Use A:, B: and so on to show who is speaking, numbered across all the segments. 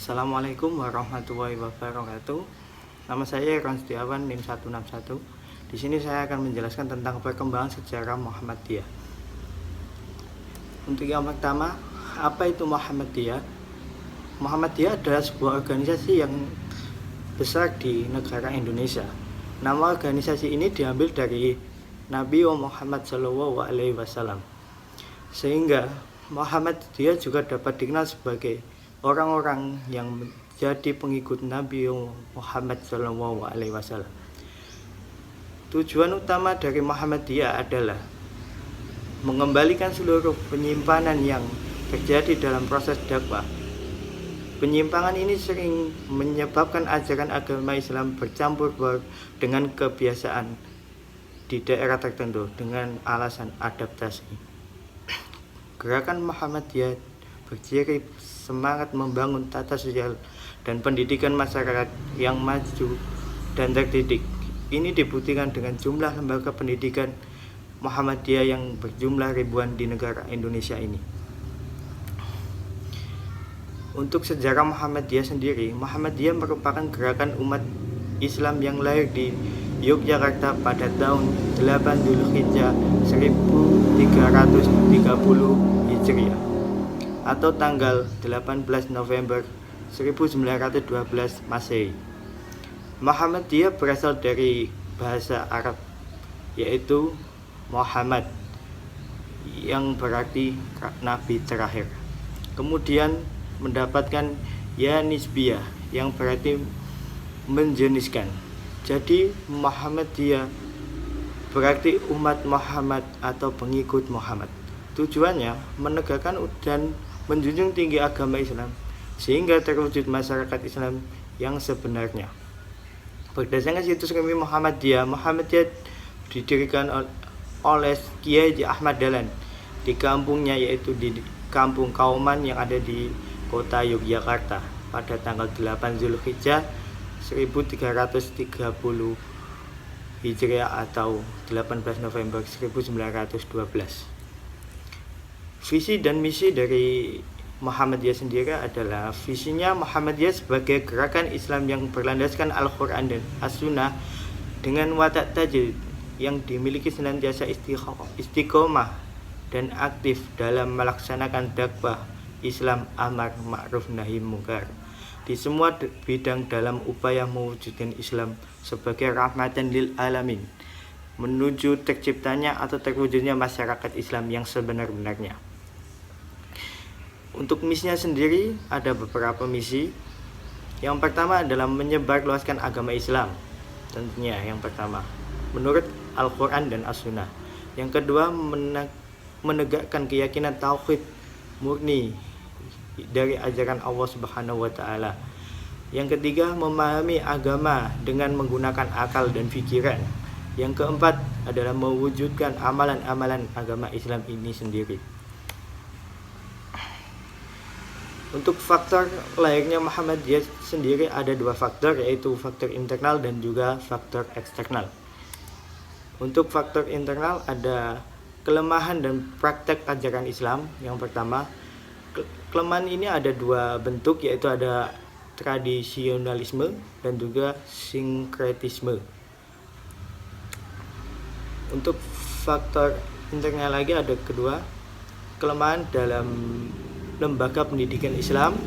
A: Assalamualaikum warahmatullahi wabarakatuh. Nama saya Ron Setiawan, NIM 161. Di sini saya akan menjelaskan tentang perkembangan sejarah Muhammadiyah. Untuk yang pertama, apa itu Muhammadiyah? Muhammadiyah adalah sebuah organisasi yang besar di negara Indonesia. Nama organisasi ini diambil dari Nabi Muhammad SAW. Sehingga Muhammadiyah juga dapat dikenal sebagai orang-orang yang menjadi pengikut Nabi Muhammad SAW. Tujuan utama dari Muhammadiyah adalah mengembalikan seluruh penyimpanan yang terjadi dalam proses dakwah. Penyimpangan ini sering menyebabkan ajaran agama Islam bercampur dengan kebiasaan di daerah tertentu dengan alasan adaptasi. Gerakan Muhammadiyah berciri semangat membangun tata sosial dan pendidikan masyarakat yang maju dan terdidik. Ini dibuktikan dengan jumlah lembaga pendidikan Muhammadiyah yang berjumlah ribuan di negara Indonesia ini. Untuk sejarah Muhammadiyah sendiri, Muhammadiyah merupakan gerakan umat Islam yang lahir di Yogyakarta pada tahun 8 Dzulhijjah 1330 Hijriah atau tanggal 18 November 1912 Masehi. Muhammadiyah berasal dari bahasa Arab yaitu Muhammad yang berarti nabi terakhir. Kemudian mendapatkan ya nisbiyah yang berarti menjeniskan. Jadi Muhammadiyah berarti umat Muhammad atau pengikut Muhammad. Tujuannya menegakkan dan menjunjung tinggi agama Islam sehingga terwujud masyarakat Islam yang sebenarnya. Berdasarkan situs resmi Muhammadiyah didirikan oleh Kiai Haji Ahmad Dahlan di kampungnya, yaitu di Kampung Kauman yang ada di kota Yogyakarta pada tanggal 8 Dzulhijjah 1330 Hijriah atau 18 November 1912. Visi dan misi dari Muhammadiyah sendiri adalah visinya Muhammadiyah sebagai gerakan Islam yang berlandaskan Al-Quran dan As-Sunnah dengan watak tajdid yang dimiliki senantiasa istiqomah dan aktif dalam melaksanakan dakwah Islam amar ma'ruf nahi mungkar di semua bidang dalam upaya mewujudkan Islam sebagai rahmatan lil alamin menuju terciptanya atau terwujudnya masyarakat Islam yang sebenar-benarnya. Untuk misinya sendiri ada beberapa misi. Yang pertama adalah menyebarluaskan agama Islam. Tentunya yang pertama menurut Al-Quran dan As-Sunnah. Yang kedua menegakkan keyakinan tauhid murni dari ajaran Allah Subhanahu wa taala. Yang ketiga memahami agama dengan menggunakan akal dan pikiran. Yang keempat adalah mewujudkan amalan-amalan agama Islam ini sendiri. Untuk faktor lahirnya Muhammadiyah sendiri ada dua faktor, yaitu faktor internal dan juga faktor eksternal. Untuk faktor internal ada kelemahan dan praktek ajaran Islam. Yang pertama, kelemahan ini ada dua bentuk, yaitu ada tradisionalisme dan juga sinkretisme. Untuk faktor internal lagi ada kedua, kelemahan dalam lembaga pendidikan Islam.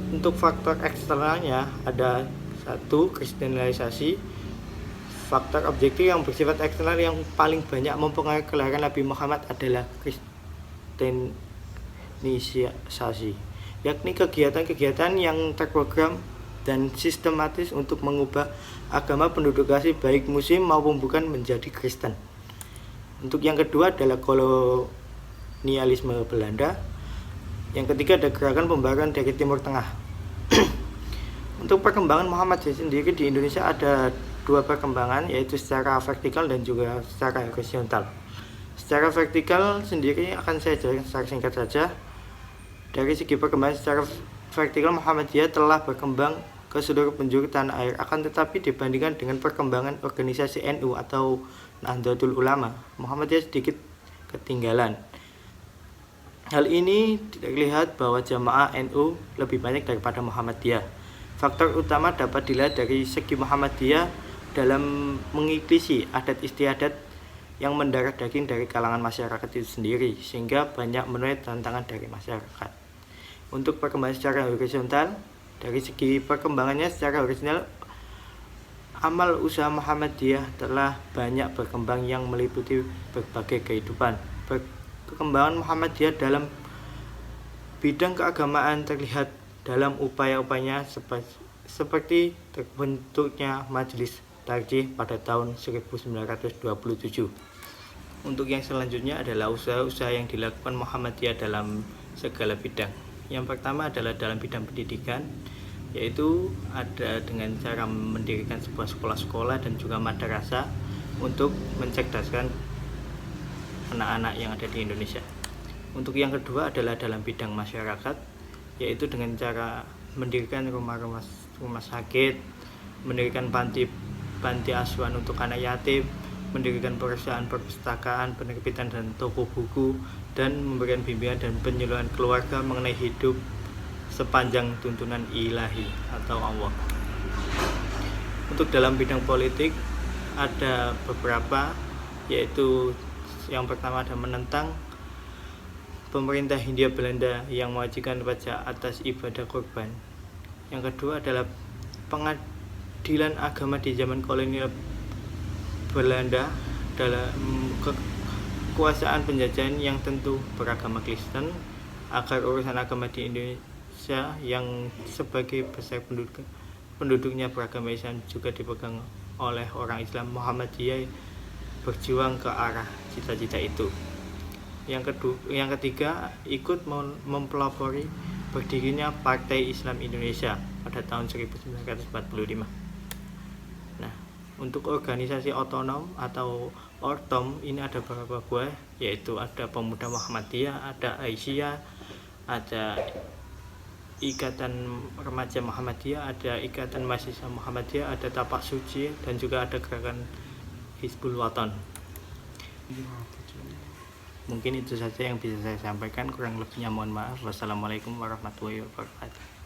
A: Untuk faktor eksternalnya ada satu, kristenisasi. Faktor objektif yang bersifat eksternal yang paling banyak mempengaruhi kelahiran Nabi Muhammad adalah kristenisasi, yakni kegiatan-kegiatan yang terprogram dan sistematis untuk mengubah agama penduduk asli baik muslim maupun bukan menjadi Kristen. Untuk yang kedua adalah kolonialisme Belanda. Yang ketiga ada gerakan pembaruan dari Timur Tengah. Untuk perkembangan Muhammadiyah sendiri di Indonesia ada dua perkembangan, yaitu secara vertikal dan juga secara horizontal. Secara vertikal sendiri akan saya jelaskan secara singkat saja. Dari segi perkembangan secara vertikal, Muhammadiyah telah berkembang ke seluruh penjuru tanah air. Akan tetapi dibandingkan dengan perkembangan organisasi NU atau Nahdlatul Ulama, Muhammadiyah sedikit ketinggalan. Hal ini terlihat bahwa jamaah NU lebih banyak daripada Muhammadiyah. Faktor utama dapat dilihat dari segi Muhammadiyah dalam mengikisi adat istiadat yang mendarah daging dari kalangan masyarakat itu sendiri, sehingga banyak menuai tantangan dari masyarakat. Untuk perkembangan secara horizontal, dari segi perkembangannya secara horizontal, amal usaha Muhammadiyah telah banyak berkembang yang meliputi berbagai kehidupan. Perkembangan Muhammadiyah dalam bidang keagamaan terlihat dalam upaya-upayanya seperti terbentuknya Majelis Tarjih pada tahun 1927. Untuk yang selanjutnya adalah usaha-usaha yang dilakukan Muhammadiyah dalam segala bidang. Yang pertama adalah dalam bidang pendidikan, yaitu ada dengan cara mendirikan sebuah sekolah-sekolah dan juga madrasah untuk mencerdaskan anak-anak yang ada di Indonesia. Untuk yang kedua adalah dalam bidang masyarakat, yaitu dengan cara mendirikan rumah sakit, mendirikan panti asuhan untuk anak yatim, mendirikan perusahaan perpustakaan, penerbitan dan toko buku, dan memberikan bimbingan dan penyuluhan keluarga mengenai hidup sepanjang tuntunan ilahi atau Allah. Untuk dalam bidang politik ada beberapa, yaitu yang pertama ada menentang pemerintah Hindia Belanda yang mewajibkan pajak atas ibadah kurban. Yang kedua adalah pengadilan agama di zaman kolonial Belanda dalam kekuasaan penjajahan yang tentu beragama Kristen, agar urusan agama di Indonesia yang sebagai besar penduduknya beragama Islam juga dipegang oleh orang Islam. Muhammadiyah berjuang ke arah cita-cita itu. Yang ketiga, ikut mempelopori berdirinya Partai Islam Indonesia pada tahun 1945. Nah, untuk organisasi otonom atau ORTOM ini ada beberapa buah, yaitu ada Pemuda Muhammadiyah, ada Aisyah, ada Ikatan Remaja Muhammadiyah, ada Ikatan Mahasiswa Muhammadiyah, ada Tapak Suci, dan juga ada Gerakan Hizbul Wathan. Mungkin itu saja yang bisa saya sampaikan, kurang lebihnya mohon maaf. Wassalamualaikum warahmatullahi wabarakatuh.